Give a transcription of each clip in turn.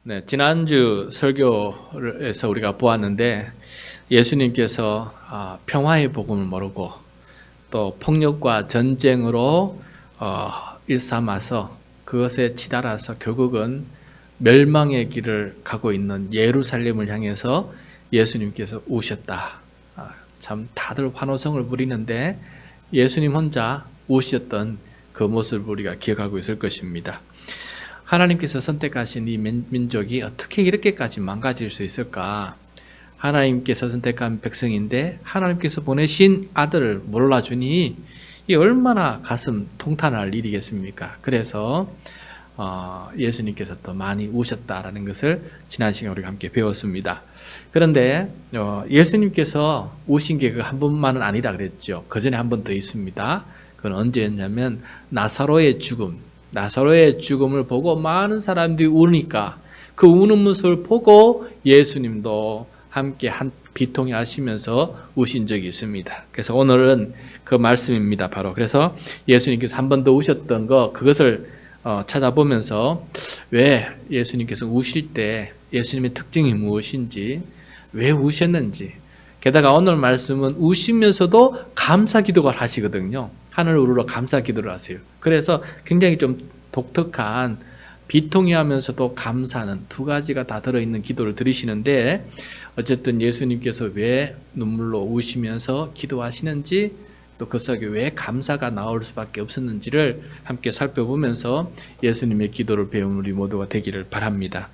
네, 지난주 설교에서 우리가 보았는데 예수님께서 평화의 복음을 모르고 또 폭력과 전쟁으로 일삼아서 그것에 치달아서 결국은 멸망의 길을 가고 있는 예루살렘을 향해서 예수님께서 우셨다. 참 다들 환호성을 부리는데 예수님 혼자 우셨던 그 모습을 우리가 기억하고 있을 것입니다. 하나님께서 선택하신 이 민족이 어떻게 이렇게까지 망가질 수 있을까? 하나님께서 선택한 백성인데 하나님께서 보내신 아들을 몰라주니 이 얼마나 가슴 통탄할 일이겠습니까? 그래서 예수님께서 더 많이 우셨다라는 것을 지난 시간에 우리가 함께 배웠습니다. 그런데 예수님께서 우신 게 그 한 번만은 아니라 그랬죠. 그 전에 한 번 더 있습니다. 그건 언제였냐면 나사로의 죽음을 보고 많은 사람들이 우니까 그 우는 모습을 보고 예수님도 함께 비통해 하시면서 우신 적이 있습니다. 그래서 오늘은 그 말씀입니다. 바로 그래서 예수님께서 한 번 더 우셨던 그것을 찾아보면서 왜 예수님께서 우실 때 예수님의 특징이 무엇인지, 왜 우셨는지, 게다가 오늘 말씀은 우시면서도 감사 기도를 하시거든요. 하늘 우러러 감사 기도를 하세요. 그래서 굉장히 좀 독특한 비통해 하면서도 감사하는 두 가지가 다 들어있는 기도를 드리시는데, 어쨌든 예수님께서 왜 눈물로 우시면서 기도하시는지, 또 그 속에 왜 감사가 나올 수밖에 없었는지를 함께 살펴보면서 예수님의 기도를 배운 우리 모두가 되기를 바랍니다.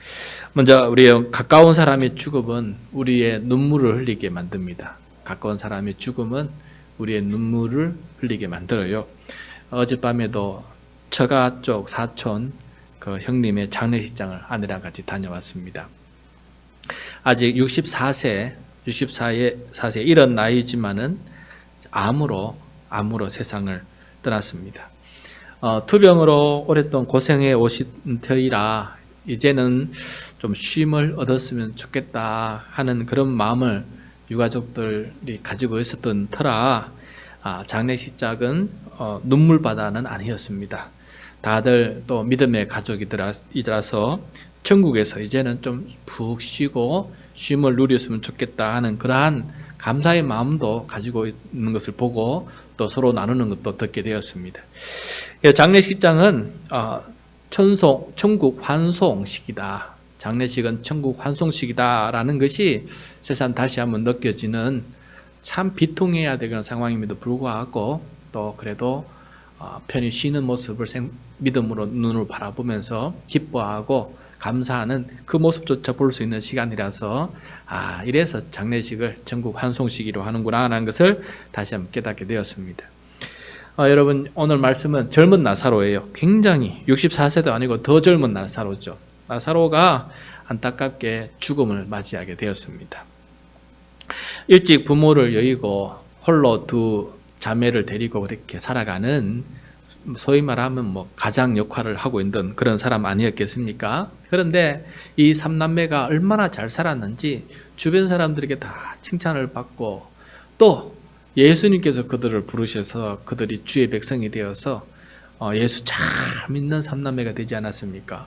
먼저 우리 가까운 사람의 죽음은 우리의 눈물을 흘리게 만듭니다. 가까운 사람의 죽음은 우리의 눈물을 흘리게 만들어요. 어젯밤에도 처가 쪽 사촌 그 형님의 장례식장을 아내랑 같이 다녀왔습니다. 아직 64세 이런 나이지만은 암으로 세상을 떠났습니다. 투병으로 오랫동안 고생해 오신 터이라 이제는 좀 쉼을 얻었으면 좋겠다 하는 그런 마음을 유가족들이 가지고 있었던 터라 장례식장은 눈물바다는 아니었습니다. 다들 또 믿음의 가족이라서 천국에서 이제는 좀 푹 쉬고 쉼을 누렸으면 좋겠다 하는 그러한 감사의 마음도 가지고 있는 것을 보고 또 서로 나누는 것도 듣게 되었습니다. 장례식장은 천국 환송식이다. 장례식은 천국 환송식이다라는 것이 세상 다시 한번 느껴지는 참 비통해야 되는 상황임에도 불구하고 또 그래도 편히 쉬는 모습을 믿음으로 눈을 바라보면서 기뻐하고 감사하는 그 모습조차 볼 수 있는 시간이라서 이래서 장례식을 천국 환송식이로 하는구나 하는 것을 다시 한번 깨닫게 되었습니다. 여러분 오늘 말씀은 젊은 나사로예요. 굉장히 64세도 아니고 더 젊은 나사로죠. 나사로가 안타깝게 죽음을 맞이하게 되었습니다. 일찍 부모를 여의고 홀로 두 자매를 데리고 그렇게 살아가는 소위 말하면 가장 역할을 하고 있는 그런 사람 아니었겠습니까? 그런데 이 삼남매가 얼마나 잘 살았는지 주변 사람들에게 다 칭찬을 받고 또 예수님께서 그들을 부르셔서 그들이 주의 백성이 되어서 예수 잘 믿는 삼남매가 되지 않았습니까?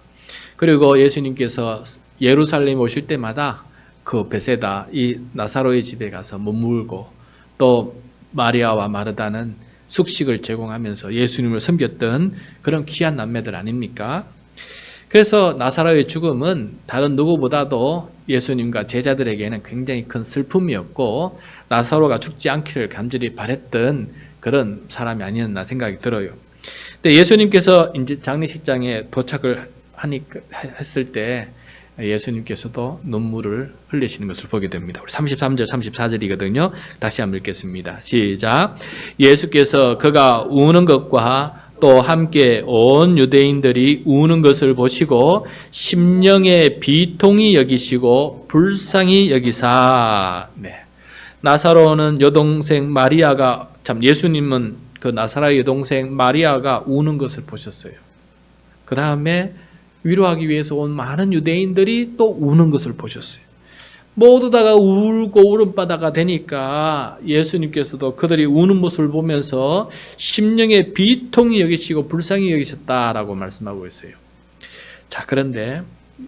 그리고 예수님께서 예루살렘 오실 때마다 그 베세다 이 나사로의 집에 가서 머물고 또 마리아와 마르다는 숙식을 제공하면서 예수님을 섬겼던 그런 귀한 남매들 아닙니까? 그래서 나사로의 죽음은 다른 누구보다도 예수님과 제자들에게는 굉장히 큰 슬픔이었고 나사로가 죽지 않기를 간절히 바랬던 그런 사람이 아니었나 생각이 들어요. 근데 예수님께서 이제 장례식장에 도착을 했을 때 예수님께서도 눈물을 흘리시는 것을 보게 됩니다. 우리 33절, 34절이거든요. 다시 한번 읽겠습니다. 시작. 예수께서 그가 우는 것과 또 함께 온 유대인들이 우는 것을 보시고 심령의 비통히 여기시고 불쌍히 여기사. 나사로는 여동생 마리아가 예수님은 그 나사로의 여동생 마리아가 우는 것을 보셨어요. 그 다음에 위로하기 위해서 온 많은 유대인들이 또 우는 것을 보셨어요. 모두 다가 울고 울음바다가 되니까 예수님께서도 그들이 우는 모습을 보면서 심령의 비통히 여기시고 불쌍히 여기셨다라고 말씀하고 있어요. 자, 그런데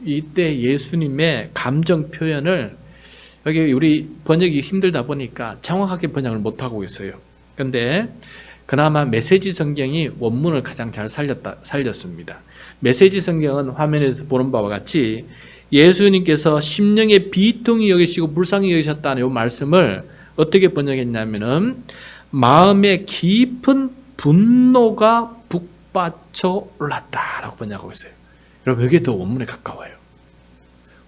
이때 예수님의 감정 표현을 여기 우리 번역이 힘들다 보니까 정확하게 번역을 못하고 있어요. 그런데 그나마 메시지 성경이 원문을 가장 잘 살렸습니다. 메시지 성경은 화면에서 보는 바와 같이 예수님께서 심령의 비통히 여기시고 불쌍히 여기셨다는 이 말씀을 어떻게 번역했냐면은 마음의 깊은 분노가 북받쳐 올랐다라고 번역하고 있어요. 여러분 여기에 더 원문에 가까워요.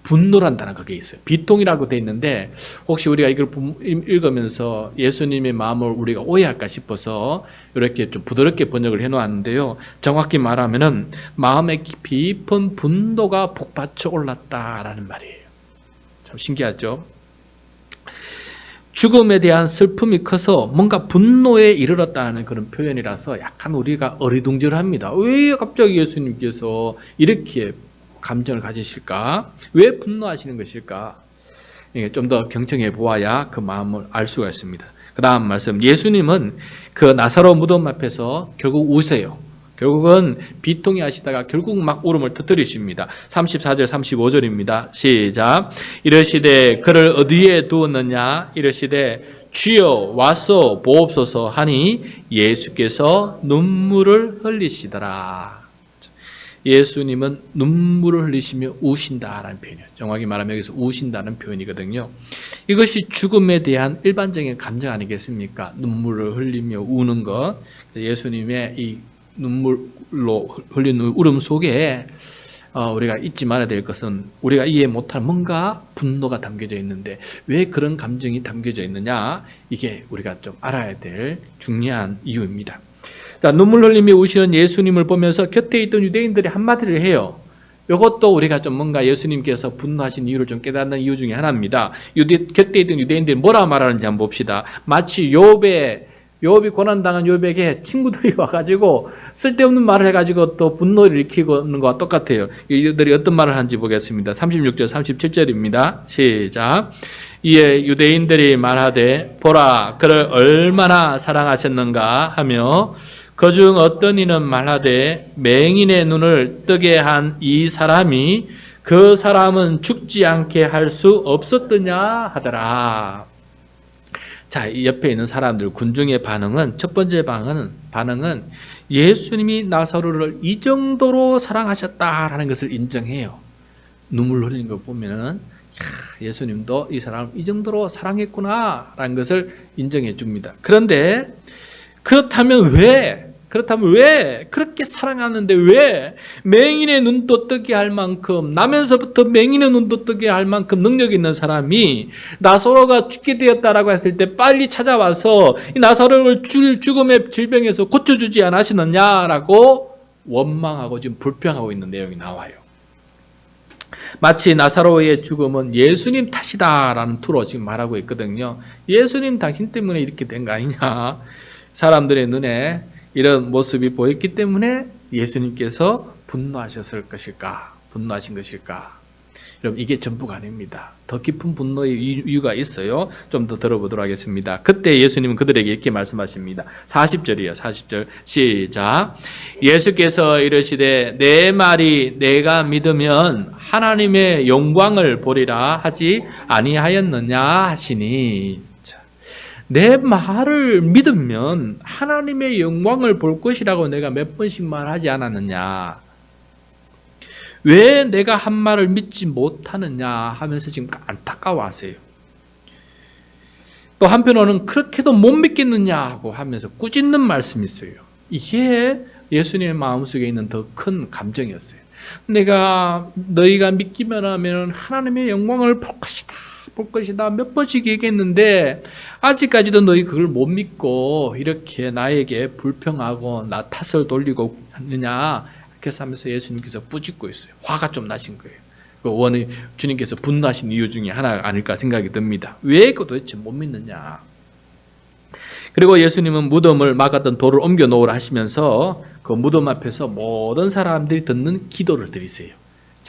분노란 단어가 거기에 있어요. 비통이라고 돼 있는데 혹시 우리가 이걸 읽으면서 예수님의 마음을 우리가 오해할까 싶어서 이렇게 좀 부드럽게 번역을 해놓았는데요. 정확히 말하면은 마음의 깊은 분노가 북받쳐 올랐다라는 말이에요. 참 신기하죠? 죽음에 대한 슬픔이 커서 뭔가 분노에 이르렀다는 그런 표현이라서 약간 우리가 어리둥절합니다. 왜 갑자기 예수님께서 이렇게 감정을 가지실까? 왜 분노하시는 것일까? 좀 더 경청해 보아야 그 마음을 알 수가 있습니다. 그 다음 말씀, 예수님은 그 나사로 무덤 앞에서 결국 우세요. 결국은 비통해 하시다가 결국 막 울음을 터뜨리십니다. 34절 35절입니다. 시작. 이르시되 그를 어디에 두었느냐? 이르시되 주여 와서 보옵소서 하니 예수께서 눈물을 흘리시더라. 예수님은 눈물을 흘리시며 우신다라는 표현이에요. 정확히 말하면 여기서 우신다는 표현이거든요. 이것이 죽음에 대한 일반적인 감정 아니겠습니까? 눈물을 흘리며 우는 것. 예수님의 이 눈물로 흘리는 울음 속에 우리가 잊지 말아야 될 것은 우리가 이해 못할 뭔가 분노가 담겨져 있는데 왜 그런 감정이 담겨져 있느냐? 이게 우리가 좀 알아야 될 중요한 이유입니다. 자, 눈물 흘리며 우시는 예수님을 보면서 곁에 있던 유대인들이 한마디를 해요. 이것도 우리가 좀 뭔가 예수님께서 분노하신 이유를 좀 깨닫는 이유 중에 하나입니다. 곁에 있던 유대인들이 뭐라 말하는지 한번 봅시다. 마치 욥이 고난당한 욥에게 친구들이 와가지고 쓸데없는 말을 해가지고 또 분노를 일으키고 있는 것과 똑같아요. 이들이 어떤 말을 하는지 보겠습니다. 36절 37절입니다. 시작. 이에 유대인들이 말하되 보라 그를 얼마나 사랑하셨는가 하며 그중 어떤 이는 말하되 맹인의 눈을 뜨게 한 이 사람이 그 사람은 죽지 않게 할 수 없었더냐 하더라. 자, 이 옆에 있는 사람들 군중의 반응은 첫 번째 반응은 예수님이 나사로를 이 정도로 사랑하셨다라는 것을 인정해요. 눈물 흘리는 거 보면은 예수님도 이 사람을 이 정도로 사랑했구나라는 것을 인정해 줍니다. 그런데 그렇다면 왜 그렇게 사랑하는데 왜 맹인의 눈도 뜨게 할 만큼 나면서부터 맹인의 눈도 뜨게 할 만큼 능력 있는 사람이 나사로가 죽게 되었다라고 했을 때 빨리 찾아와서 이 나사로를 죽음의 질병에서 고쳐주지 않으시느냐라고 원망하고 지금 불평하고 있는 내용이 나와요. 마치 나사로의 죽음은 예수님 탓이다라는 투로 지금 말하고 있거든요. 예수님 당신 때문에 이렇게 된 거 아니냐. 사람들의 눈에 이런 모습이 보였기 때문에 예수님께서 분노하신 것일까? 여러분 이게 전부가 아닙니다. 더 깊은 분노의 이유가 있어요. 좀 더 들어보도록 하겠습니다. 그때 예수님은 그들에게 이렇게 말씀하십니다. 40절이에요. 40절 시작. 예수께서 이르시되 내 말이 내가 믿으면 하나님의 영광을 보리라 하지 아니하였느냐 하시니 내 말을 믿으면 하나님의 영광을 볼 것이라고 내가 몇 번씩 말하지 않았느냐. 왜 내가 한 말을 믿지 못하느냐 하면서 지금 안타까워하세요. 또 한편으로는 그렇게도 못 믿겠느냐고 하면서 꾸짖는 말씀이 있어요. 이게 예수님의 마음속에 있는 더 큰 감정이었어요. 너희가 믿기만 하면 하나님의 영광을 볼 것이다 몇 번씩 얘기했는데 아직까지도 너희 그걸 못 믿고 이렇게 나에게 불평하고 나 탓을 돌리고 하느냐 이렇게 하면서 예수님께서 뿌짖고 있어요. 화가 좀 나신 거예요. 주님께서 분노하신 이유 중에 하나 아닐까 생각이 듭니다. 왜 그거 도대체 못 믿느냐. 그리고 예수님은 무덤을 막았던 돌을 옮겨 놓으라 하시면서 그 무덤 앞에서 모든 사람들이 듣는 기도를 드리세요.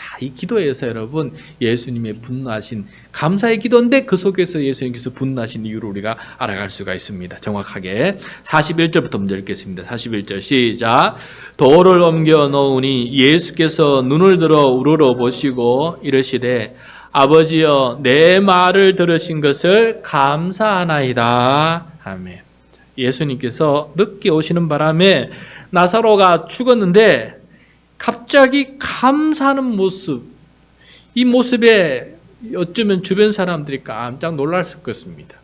자, 이 기도에서 여러분 예수님의 분노하신 감사의 기도인데 그 속에서 예수님께서 분노하신 이유를 우리가 알아갈 수가 있습니다. 정확하게 41절부터 먼저 읽겠습니다. 41절 시작. 돌을 옮겨 놓으니 예수께서 눈을 들어 우러러 보시고 이르시되 아버지여 내 말을 들으신 것을 감사하나이다. 아멘. 예수님께서 늦게 오시는 바람에 나사로가 죽었는데 갑자기 감사하는 모습, 이 모습에 어쩌면 주변 사람들이 깜짝 놀랐을 것입니다.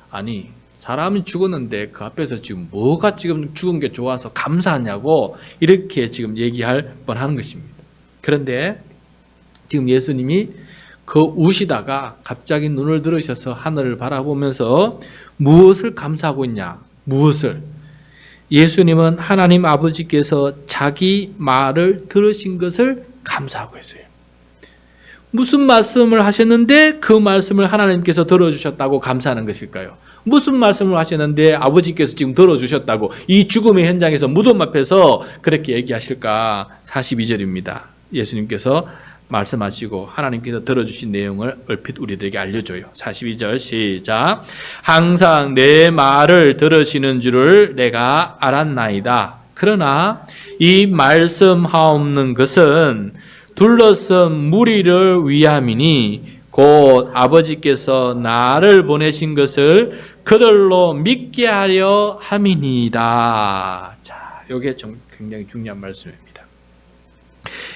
아니, 사람이 죽었는데 그 앞에서 지금 뭐가 지금 죽은 게 좋아서 감사하냐고 이렇게 지금 얘기할 뻔하는 것입니다. 그런데 지금 예수님이 그 우시다가 갑자기 눈을 들으셔서 하늘을 바라보면서 무엇을 감사하고 있냐? 무엇을? 예수님은 하나님 아버지께서 자기 말을 들으신 것을 감사하고 있어요. 무슨 말씀을 하셨는데 그 말씀을 하나님께서 들어주셨다고 감사하는 것일까요? 무슨 말씀을 하셨는데 아버지께서 지금 들어주셨다고 이 죽음의 현장에서 무덤 앞에서 그렇게 얘기하실까? 42절입니다. 예수님께서 말씀하시고 하나님께서 들어주신 내용을 얼핏 우리들에게 알려줘요. 42절 시작. 항상 내 말을 들으시는 줄을 내가 알았나이다. 그러나 이 말씀하옵는 것은 둘러선 무리를 위함이니 곧 아버지께서 나를 보내신 것을 그들로 믿게 하려 함이니이다. 자, 이게 좀 굉장히 중요한 말씀입니다.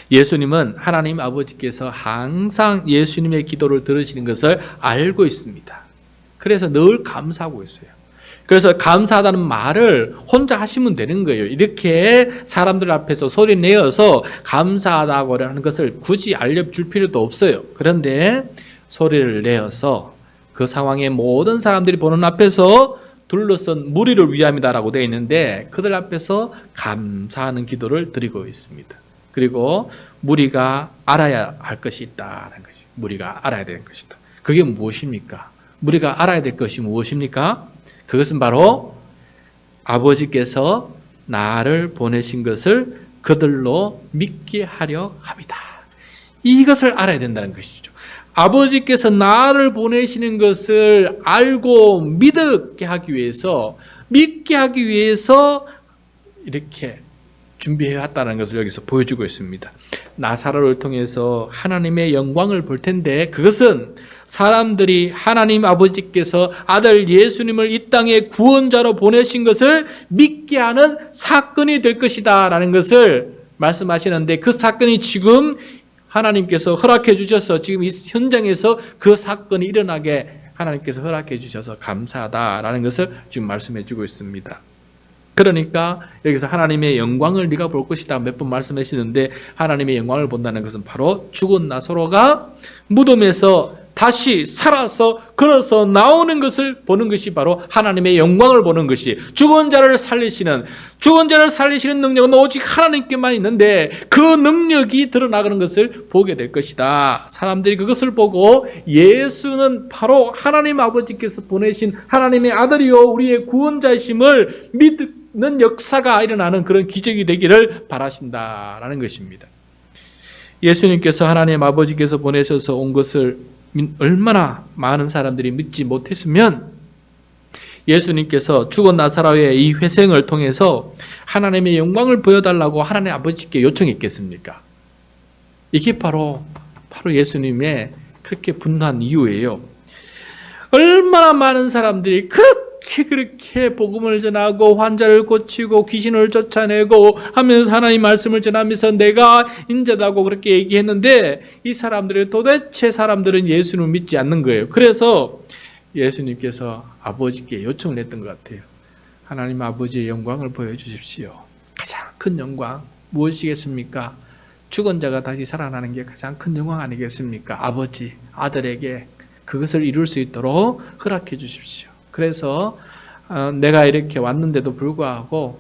예수님은 하나님 아버지께서 항상 예수님의 기도를 들으시는 것을 알고 있습니다. 그래서 늘 감사하고 있어요. 그래서 감사하다는 말을 혼자 하시면 되는 거예요. 이렇게 사람들 앞에서 소리 내어서 감사하다고 하는 것을 굳이 알려줄 필요도 없어요. 그런데 소리를 내어서 그 상황에 모든 사람들이 보는 앞에서 둘러선 무리를 위함이다라고 되어 있는데 그들 앞에서 감사하는 기도를 드리고 있습니다. 그리고 무리가 알아야 할 것이 있다는 것이 무리가 알아야 되는 것이다. 그게 무엇입니까? 무리가 알아야 될 것이 무엇입니까? 그것은 바로 아버지께서 나를 보내신 것을 그들로 믿게 하려 합니다. 이것을 알아야 된다는 것이죠. 아버지께서 나를 보내시는 것을 알고 믿게 하기 위해서 이렇게 준비해 왔다는 것을 여기서 보여주고 있습니다. 나사로를 통해서 하나님의 영광을 볼 텐데 그것은 사람들이 하나님 아버지께서 아들 예수님을 이 땅에 구원자로 보내신 것을 믿게 하는 사건이 될 것이다 라는 것을 말씀하시는데 그 사건이 지금 하나님께서 허락해 주셔서 지금 이 현장에서 그 사건이 일어나게 하나님께서 허락해 주셔서 감사하다라는 것을 지금 말씀해 주고 있습니다. 그러니까 여기서 하나님의 영광을 네가 볼 것이다 몇 번 말씀하시는데 하나님의 영광을 본다는 것은 바로 죽은 나사로가 무덤에서 다시 살아서 걸어서 나오는 것을 보는 것이 바로 하나님의 영광을 보는 것이 죽은 자를 살리시는 능력은 오직 하나님께만 있는데 그 능력이 드러나가는 것을 보게 될 것이다. 사람들이 그것을 보고 예수는 바로 하나님 아버지께서 보내신 하나님의 아들이요 우리의 구원자이심을 믿는 역사가 일어나는 그런 기적이 되기를 바라신다라는 것입니다. 예수님께서 하나님 아버지께서 보내셔서 온 것을 얼마나 많은 사람들이 믿지 못했으면 예수님께서 죽은 나사로의 이 회생을 통해서 하나님의 영광을 보여달라고 하나님 아버지께 요청했겠습니까? 이게 바로 예수님의 그렇게 분노한 이유예요. 얼마나 많은 사람들이 그렇게 복음을 전하고 환자를 고치고 귀신을 쫓아내고 하면서 하나님 말씀을 전하면서 내가 인자다고 그렇게 얘기했는데 이 사람들은 도대체 예수님을 믿지 않는 거예요. 그래서 예수님께서 아버지께 요청을 했던 것 같아요. 하나님 아버지의 영광을 보여주십시오. 가장 큰 영광 무엇이겠습니까? 죽은 자가 다시 살아나는 게 가장 큰 영광 아니겠습니까? 아버지, 아들에게 그것을 이룰 수 있도록 허락해 주십시오. 그래서 내가 이렇게 왔는데도 불구하고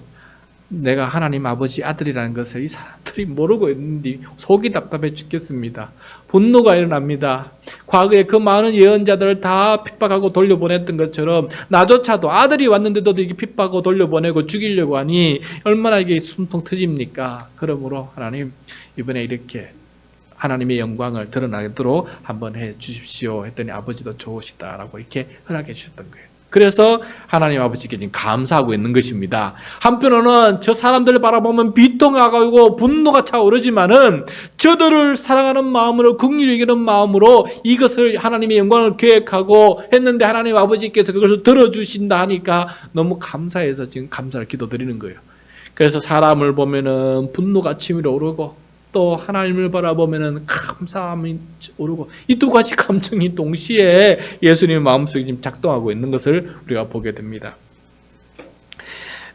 내가 하나님 아버지 아들이라는 것을 이 사람들이 모르고 있는데 속이 답답해 죽겠습니다. 분노가 일어납니다. 과거에 그 많은 예언자들을 다 핍박하고 돌려보냈던 것처럼 나조차도 아들이 왔는데도 이렇게 핍박하고 돌려보내고 죽이려고 하니 얼마나 이게 숨통 트집니까? 그러므로 하나님 이번에 이렇게 하나님의 영광을 드러나도록 한번 해 주십시오 했더니 아버지도 좋으시다라고 이렇게 허락해 주셨던 거예요. 그래서 하나님 아버지께 지금 감사하고 있는 것입니다. 한편으로는 저 사람들을 바라보면 비통하고 분노가 차오르지만은 저들을 사랑하는 마음으로, 긍휼히 여기는 마음으로 이것을 하나님의 영광을 계획하고 했는데 하나님 아버지께서 그것을 들어주신다 하니까 너무 감사해서 지금 감사를 기도드리는 거예요. 그래서 사람을 보면은 분노가 치밀어 오르고 또 하나님을 바라보면은 감사함이 오르고 이 두 가지 감정이 동시에 예수님의 마음속에 지금 작동하고 있는 것을 우리가 보게 됩니다.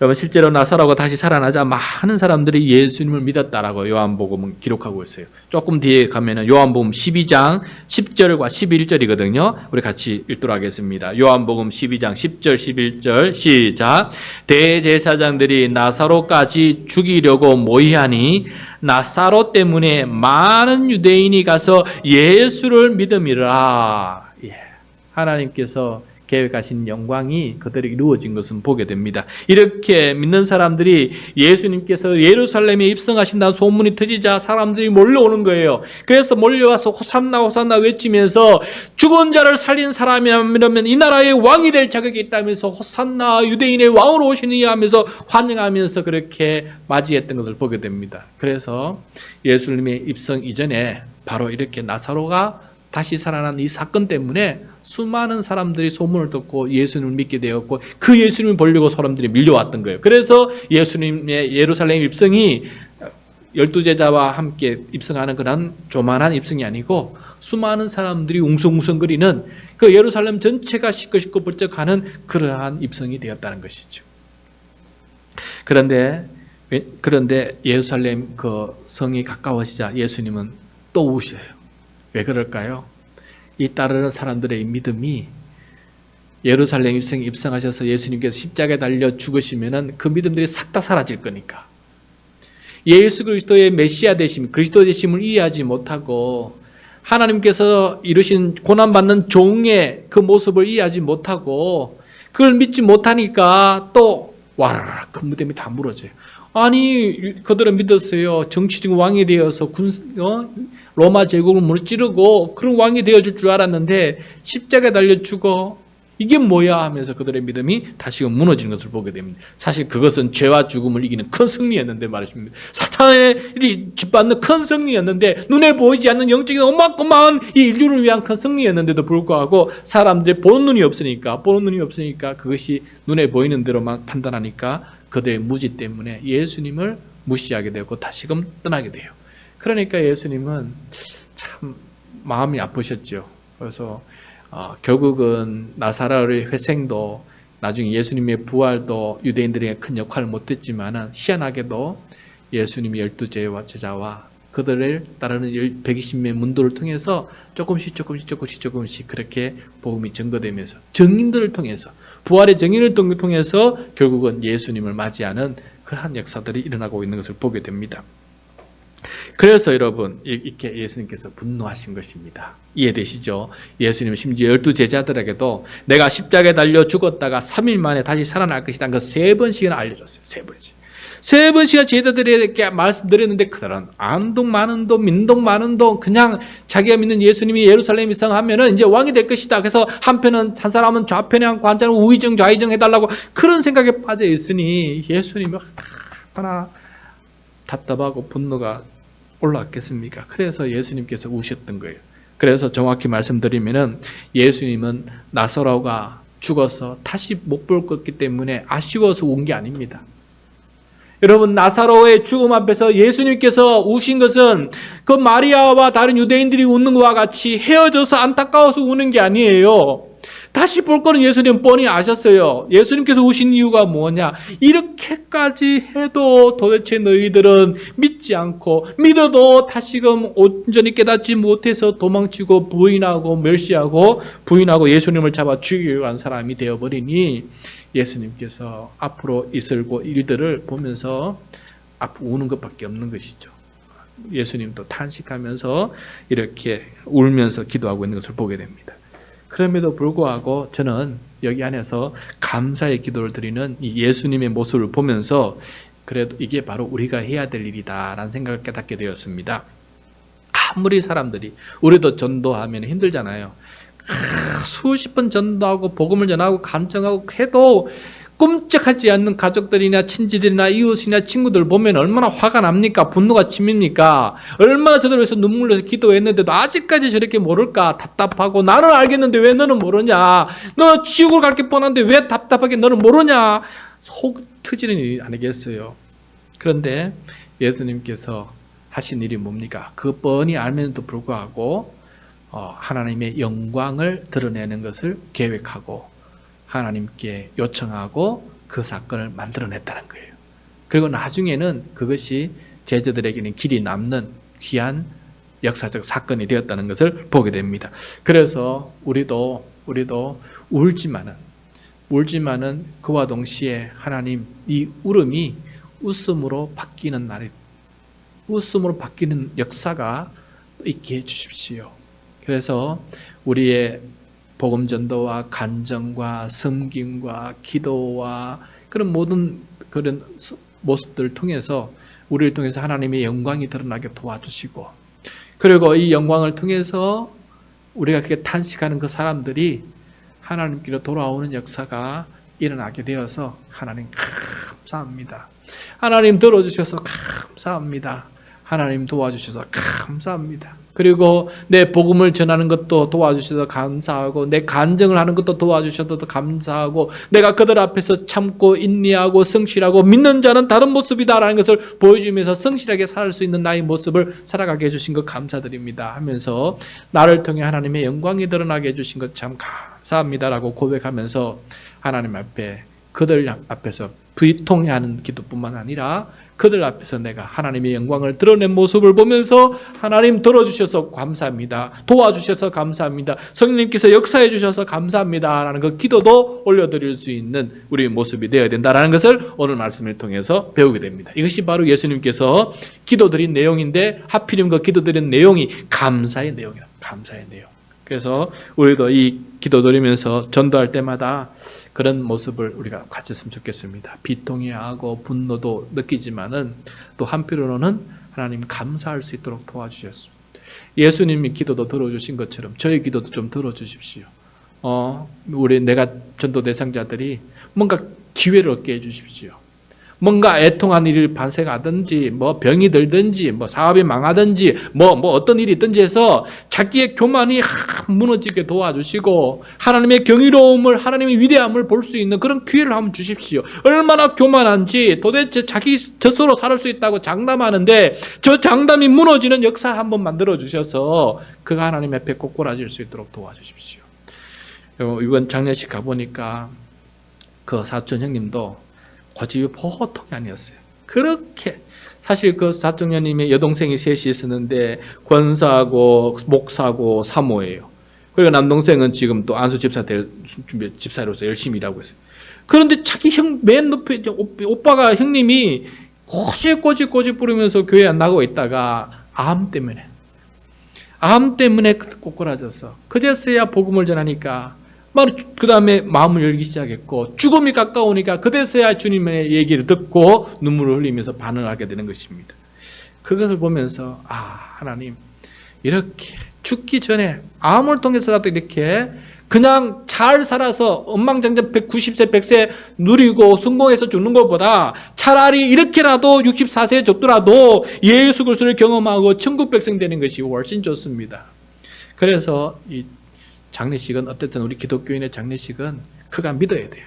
여러분, 실제로 나사로가 다시 살아나자 많은 사람들이 예수님을 믿었다라고 요한복음은 기록하고 있어요. 조금 뒤에 가면은 요한복음 12장 10절과 11절이거든요. 우리 같이 읽도록 하겠습니다. 요한복음 12장 10절 11절 시작. 대제사장들이 나사로까지 죽이려고 모의하니 나사로 때문에 많은 유대인이 가서 예수를 믿음이라. 하나님께서 계획하신 영광이 그대로 이루어진 것은 보게 됩니다. 이렇게 믿는 사람들이 예수님께서 예루살렘에 입성하신다는 소문이 터지자 사람들이 몰려오는 거예요. 그래서 몰려와서 호산나 호산나 외치면서 죽은 자를 살린 사람이라면 이 나라의 왕이 될 자격이 있다면서 호산나 유대인의 왕으로 오시느냐 하면서 환영하면서 그렇게 맞이했던 것을 보게 됩니다. 그래서 예수님의 입성 이전에 바로 이렇게 나사로가 다시 살아난 이 사건 때문에 수많은 사람들이 소문을 듣고 예수님을 믿게 되었고 그 예수님을 보려고 사람들이 밀려왔던 거예요. 그래서 예수님의 예루살렘 입성이 12제자와 함께 입성하는 그런 조만한 입성이 아니고 수많은 사람들이 웅성웅성거리는 그 예루살렘 전체가 시끌시끌 벌쩍하는 그러한 입성이 되었다는 것이죠. 그런데 예루살렘 그 성이 가까워지자 예수님은 또 우셔요. 왜 그럴까요? 이 따르는 사람들의 믿음이 예루살렘 입성에 입성하셔서 예수님께서 십자가에 달려 죽으시면은 그 믿음들이 싹 다 사라질 거니까. 예수 그리스도의 메시아 되심, 그리스도 되심을 이해하지 못하고 하나님께서 이루신 고난받는 종의 그 모습을 이해하지 못하고 그걸 믿지 못하니까 또 와라락 그 믿음이 다 무너져요. 아니 그들은 믿었어요. 정치적 왕이 되어서 로마 제국을 무너뜨리고 그런 왕이 되어줄 줄 알았는데 십자가에 달려 죽어 이게 뭐야 하면서 그들의 믿음이 다시금 무너지는 것을 보게 됩니다. 사실 그것은 죄와 죽음을 이기는 큰 승리였는데 말입니다. 사탄이 짓밟는 큰 승리였는데 눈에 보이지 않는 영적인 어마어마한 이 인류를 위한 큰 승리였는데도 불구하고 사람들이 보는 눈이 없으니까 그것이 눈에 보이는 대로만 판단하니까 그들의 무지 때문에 예수님을 무시하게 되고 다시금 떠나게 돼요. 그러니까 예수님은 참 마음이 아프셨죠. 그래서 결국은 나사로의 회생도 나중에 예수님의 부활도 유대인들에게 큰 역할을 못했지만 희한하게도 예수님이 12제자와 그들을 따르는 120명의 문도를 통해서 조금씩 그렇게 복음이 증거되면서 증인들을 통해서 부활의 증인을 통해서 결국은 예수님을 맞이하는 그러한 역사들이 일어나고 있는 것을 보게 됩니다. 그래서 여러분 이렇게 예수님께서 분노하신 것입니다. 이해되시죠? 예수님은 심지어 12제자들에게도 내가 십자가에 달려 죽었다가 3일 만에 다시 살아날 것이다. 그 3번씩이나 알려줬어요. 3번씩. 3번씩이나 제자들에게 말씀드렸는데 그들은 안동 많은동 민동 많은동 그냥 자기가 믿는 예수님이 예루살렘 입성하면은 이제 왕이 될 것이다. 그래서 한 사람은 좌편에 앉고 한 사람은 우의정 좌의정 해달라고 그런 생각에 빠져 있으니 예수님이 얼마나 답답하고 분노가 올라왔겠습니까? 그래서 예수님께서 우셨던 거예요. 그래서 정확히 말씀드리면은 예수님은 나사로가 죽어서 다시 못 볼 것이기 때문에 아쉬워서 운 게 아닙니다. 여러분 나사로의 죽음 앞에서 예수님께서 우신 것은 그 마리아와 다른 유대인들이 우는 것과 같이 헤어져서 안타까워서 우는 게 아니에요. 다시 볼 거는 예수님 뻔히 아셨어요. 예수님께서 우신 이유가 뭐냐? 이렇게까지 해도 도대체 너희들은 믿지 않고 믿어도 다시금 온전히 깨닫지 못해서 도망치고 부인하고 멸시하고 부인하고 예수님을 잡아 죽이려고 한 사람이 되어버리니 예수님께서 앞으로 있을 일들을 보면서 앞으로 우는 것밖에 없는 것이죠. 예수님도 탄식하면서 이렇게 울면서 기도하고 있는 것을 보게 됩니다. 그럼에도 불구하고 저는 여기 안에서 감사의 기도를 드리는 이 예수님의 모습을 보면서 그래도 이게 바로 우리가 해야 될 일이다라는 생각을 깨닫게 되었습니다. 아무리 사람들이, 우리도 전도하면 힘들잖아요. 수십 번 전도하고 복음을 전하고 간증하고 해도 꼼짝하지 않는 가족들이나 친지들이나 이웃이나 친구들 보면 얼마나 화가 납니까? 분노가 치밉니까? 얼마나 저들 위해서 눈물 흘려서 기도했는데도 아직까지 저렇게 모를까? 답답하고, 나는 알겠는데 왜 너는 모르냐? 너 지옥을 갈 게 뻔한데 왜 답답하게 너는 모르냐? 속 터지는 일이 아니겠어요. 그런데 예수님께서 하신 일이 뭡니까? 그 뻔히 알면도 불구하고 하나님의 영광을 드러내는 것을 계획하고 하나님께 요청하고 그 사건을 만들어냈다는 거예요. 그리고 나중에는 그것이 제자들에게는 길이 남는 귀한 역사적 사건이 되었다는 것을 보게 됩니다. 그래서 우리도 울지만은 그와 동시에 하나님, 이 울음이 웃음으로 바뀌는 날이, 웃음으로 바뀌는 역사가 있게 해주십시오. 그래서 우리의 복음 전도와 간증과 섬김과 기도와 그런 모든 그런 모습들을 통해서 우리를 통해서 하나님의 영광이 드러나게 도와주시고, 그리고 이 영광을 통해서 우리가 그렇게 탄식하는 그 사람들이 하나님께로 돌아오는 역사가 일어나게 되어서 하나님 감사합니다. 하나님 들어주셔서 감사합니다. 하나님 도와주셔서 감사합니다. 그리고 내 복음을 전하는 것도 도와주셔서 감사하고, 내 간증을 하는 것도 도와주셔서 감사하고, 내가 그들 앞에서 참고 인내하고 성실하고 믿는 자는 다른 모습이다라는 것을 보여주면서 성실하게 살 수 있는 나의 모습을 살아가게 해주신 것 감사드립니다 하면서 나를 통해 하나님의 영광이 드러나게 해주신 것 참 감사합니다라고 고백하면서 하나님 앞에, 그들 앞에서 비통해하는 기도뿐만 아니라 그들 앞에서 내가 하나님의 영광을 드러낸 모습을 보면서 하나님 들어주셔서 감사합니다. 도와주셔서 감사합니다. 성령님께서 역사해 주셔서 감사합니다. 라는 그 기도도 올려드릴 수 있는 우리의 모습이 되어야 된다는 것을 오늘 말씀을 통해서 배우게 됩니다. 이것이 바로 예수님께서 기도드린 내용인데, 하필이면 그 기도드린 내용이 감사의 내용이다. 감사의 내용. 그래서 우리도 이 기도드리면서 전도할 때마다 그런 모습을 우리가 가졌으면 좋겠습니다. 비통해하고 분노도 느끼지만은 또 한편으로는 하나님 감사할 수 있도록 도와주셨습니다. 예수님이 기도도 들어주신 것처럼 저희 기도도 좀 들어주십시오. 내가 전도 대상자들이 뭔가 기회를 얻게 해주십시오. 뭔가 애통한 일을 발생하든지, 병이 들든지, 사업이 망하든지, 어떤 일이 있든지 해서 자기의 교만이 무너지게 도와주시고, 하나님의 경이로움을, 하나님의 위대함을 볼 수 있는 그런 기회를 한번 주십시오. 얼마나 교만한지, 도대체 자기 젖으로 살 수 있다고 장담하는데, 저 장담이 무너지는 역사 한번 만들어 주셔서, 그가 하나님 앞에 꼬꾸라질 수 있도록 도와주십시오. 이번 장례식 가보니까, 그 사촌 형님도 고집이 보통이 아니었어요. 그렇게, 사실 그 사촌형님의 여동생이 셋이 있었는데 권사하고 목사하고 사모예요. 그리고 남동생은 지금 또 안수 집사 될 준비, 집사로서 열심히 일하고 있어요. 그런데 자기 맨 높에 오빠가, 형님이 꼬집 부르면서 교회 안 나가고 있다가 암 때문에 꼬꾸라져서, 그제서야 복음을 전하니까 그 다음에 마음을 열기 시작했고, 죽음이 가까우니까 그제서야 주님의 얘기를 듣고 눈물을 흘리면서 반응하게 되는 것입니다. 그것을 보면서 하나님, 이렇게 죽기 전에 암을 통해서라도 이렇게 그냥 잘 살아서 엉망장자 90세 100세 누리고 성공해서 죽는 것보다 차라리 이렇게라도 64세에 죽더라도 예수 그리스도를 경험하고 천국 백성 되는 것이 훨씬 좋습니다. 그래서 이 장례식은, 어쨌든 우리 기독교인의 장례식은 그가 믿어야 돼요.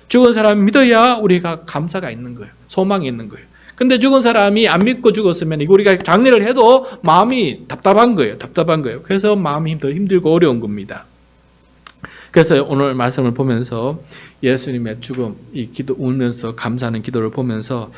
죽은 사람이 믿어야 우리가 감사가 있는 거예요. 소망이 있는 거예요. 근데 죽은 사람이 안 믿고 죽었으면 우리가 장례를 해도 마음이 답답한 거예요. 그래서 마음이 더 힘들고 어려운 겁니다. 그래서 오늘 말씀을 보면서 예수님의 죽음, 이 기도, 울면서 감사하는 기도를 보면서,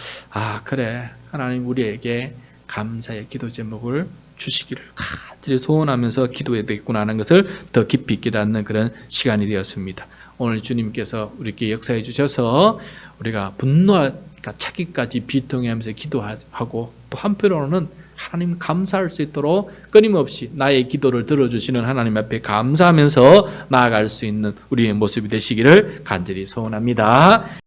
그래, 하나님 우리에게 감사의 기도 제목을 주시기를 간절히 소원하면서 기도해야 되겠구나 하는 것을 더 깊이 깨닫는 그런 시간이 되었습니다. 오늘 주님께서 우리에게 역사해 주셔서 우리가 분노와 차기까지 비통해하면서 기도하고, 또 한편으로는 하나님 감사할 수 있도록 끊임없이 나의 기도를 들어주시는 하나님 앞에 감사하면서 나아갈 수 있는 우리의 모습이 되시기를 간절히 소원합니다.